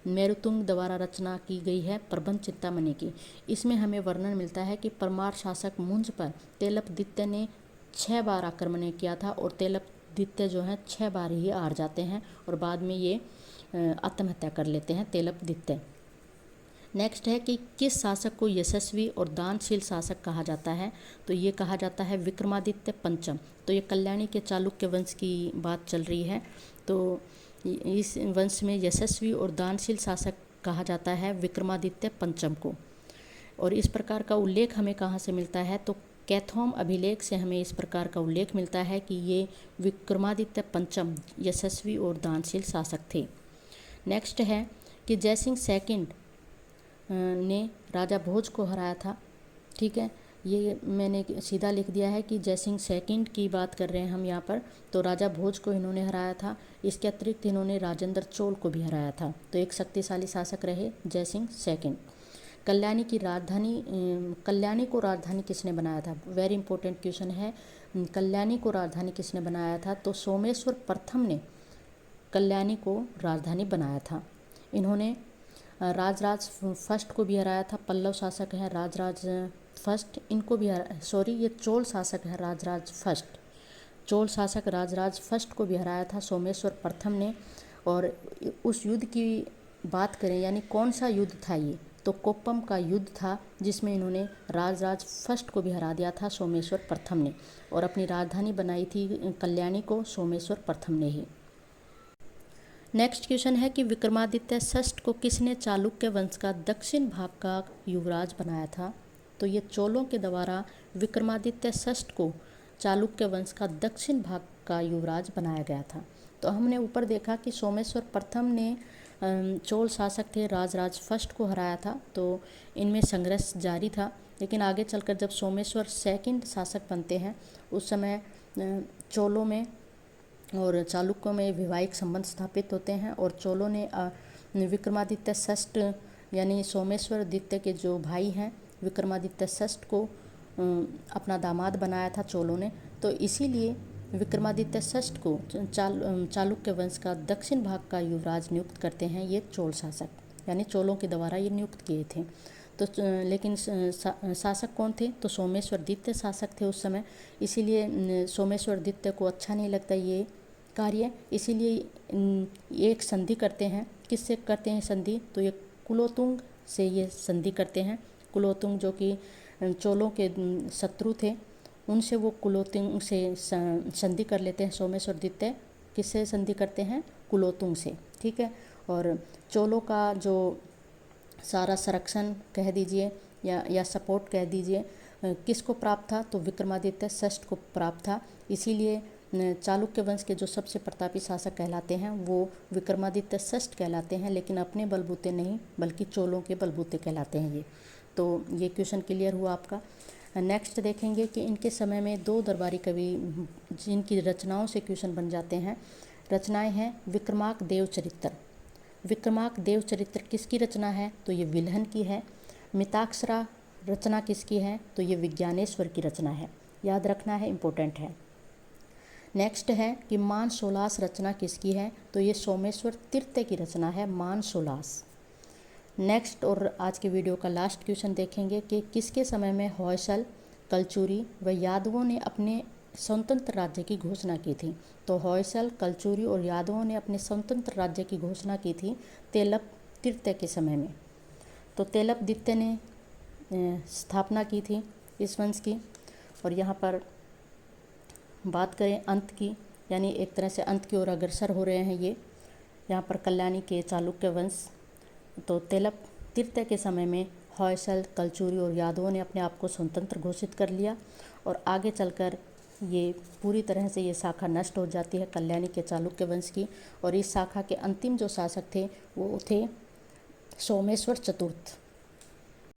Speaker 1: मेरुतुंग द्वारा रचना की गई है प्रबंध चिंतामणि की। इसमें हमें वर्णन मिलता है कि परमार शासक मुंज पर तेलपदित्य ने 6 बार आक्रमण किया था और तेलपदित्य जो है 6 बार ही हार जाते हैं और बाद में ये आत्महत्या कर लेते हैं तेलपदित्य। नेक्स्ट है कि किस शासक को यशस्वी और दानशील शासक कहा जाता है, तो ये कहा जाता है विक्रमादित्य पंचम। तो ये कल्याणी के चालुक्य वंश की बात चल रही है। तो इस वंश में यशस्वी और दानशील शासक कहा जाता है विक्रमादित्य पंचम को। और इस प्रकार का उल्लेख हमें कहाँ से मिलता है, तो कैथोम अभिलेख से हमें इस प्रकार का उल्लेख मिलता है कि ये विक्रमादित्य पंचम यशस्वी और दानशील शासक थे। नेक्स्ट है कि जयसिंह सेकंड ने राजा भोज को हराया था। ठीक है, ये मैंने सीधा लिख दिया है कि जयसिंह सेकंड की बात कर रहे हैं हम यहाँ पर, तो राजा भोज को इन्होंने हराया था। इसके अतिरिक्त इन्होंने राजेंद्र चोल को भी हराया था। तो एक शक्तिशाली शासक रहे जयसिंह सेकंड। कल्याणी को राजधानी किसने बनाया था, वेरी इंपॉर्टेंट क्वेश्चन है। कल्याणी को राजधानी किसने बनाया था, तो सोमेश्वर प्रथम ने कल्याणी को राजधानी बनाया था। इन्होंने राजराज फर्स्ट को भी हराया था। पल्लव शासक है राजराज फर्स्ट, इनको भी ये चोल शासक है राजराज फर्स्ट। चोल शासक राजराज फर्स्ट को भी हराया था सोमेश्वर प्रथम ने। और उस युद्ध की बात करें यानी कौन सा युद्ध था ये, तो कोप्पम का युद्ध था, जिसमें इन्होंने राजराज फर्स्ट को भी हरा दिया था सोमेश्वर प्रथम ने। और अपनी राजधानी बनाई थी कल्याणी को सोमेश्वर प्रथम ने ही। नेक्स्ट क्वेश्चन है कि विक्रमादित्य षष्ठ को किसने चालुक्य वंश का दक्षिण भाग का युवराज बनाया था, तो ये चोलों के द्वारा विक्रमादित्य षष्ठ को चालुक्य वंश का दक्षिण भाग का युवराज बनाया गया था। तो हमने ऊपर देखा कि सोमेश्वर प्रथम ने चोल शासक थे राजराज फर्स्ट को हराया था, तो इनमें संघर्ष जारी था। लेकिन आगे चलकर जब सोमेश्वर सेकंड शासक बनते हैं उस समय चोलों में और चालुक्यों में वैवाहिक संबंध स्थापित होते हैं। और चोलों ने विक्रमादित्य षष्ठ यानी सोमेश्वर द्वितीय के जो भाई हैं विक्रमादित्य षष्ठ को अपना दामाद बनाया था चोलों ने। तो इसीलिए विक्रमादित्य षष्ठ को चालुक्य वंश का दक्षिण भाग का युवराज नियुक्त करते हैं ये चोल शासक, यानी चोलों के द्वारा ये नियुक्त किए थे। तो लेकिन शासक कौन थे, तो सोमेश्वर द्वितीय शासक थे उस समय। इसीलिए सोमेश्वर द्वितीय को अच्छा नहीं लगता ये कार्य, इसीलिए एक संधि करते हैं। किससे करते हैं संधि, तो ये कुलोतुंग से ये संधि करते हैं। कुलोतुंग जो कि चोलों के शत्रु थे, उनसे वो कुलोतुंग से संधि कर लेते हैं सोमेश्वर द्वितीय। किससे संधि करते हैं, कुलोतुंग से। ठीक है, और चोलों का जो सारा संरक्षण कह दीजिए या सपोर्ट कह दीजिए किसको प्राप्त था, तो विक्रमादित्य षष्ठ को प्राप्त था। इसीलिए चालुक्य वंश के जो सबसे प्रतापी शासक कहलाते हैं वो विक्रमादित्य षष्ठ कहलाते हैं, लेकिन अपने बलबूते नहीं बल्कि चोलों के बलबूते कहलाते हैं ये। तो ये क्वेश्चन क्लियर हुआ आपका। नेक्स्ट देखेंगे कि इनके समय में दो दरबारी कवि जिनकी रचनाओं से क्वेश्चन बन जाते हैं। रचनाएं हैं विक्रमांक देव चरित्र। विक्रमांक देव चरित्र किसकी रचना है, तो ये विल्हन की है। मिताक्षरा रचना किसकी है, तो ये विज्ञानेश्वर की रचना है। याद रखना है, इम्पोर्टेंट है। नेक्स्ट है कि मानसोलास रचना किसकी है, तो ये सोमेश्वर तृतीय की रचना है मानसोलास। नेक्स्ट और आज के वीडियो का लास्ट क्वेश्चन देखेंगे कि किसके समय में होयसल, कलचुरी व यादवों ने अपने स्वतंत्र राज्य की घोषणा की थी। तो होयसल, कलचुरी और यादवों ने अपने स्वतंत्र राज्य की घोषणा की थी तेलप तृतीय के समय में। तो तेलप द्वितीय ने स्थापना की थी इस वंश की। और यहाँ पर बात करें अंत की, यानी एक तरह से अंत की ओर अग्रसर हो रहे हैं ये यहाँ पर कल्याणी के चालुक्य वंश। तो तेलप तृतीय के समय में होयसल, कलचुरी और यादवों ने अपने आप को स्वतंत्र घोषित कर लिया और आगे चलकर ये पूरी तरह से ये शाखा नष्ट हो जाती है कल्याणी के चालुक्य वंश की। और इस शाखा के अंतिम जो शासक थे वो थे सोमेश्वर चतुर्थ।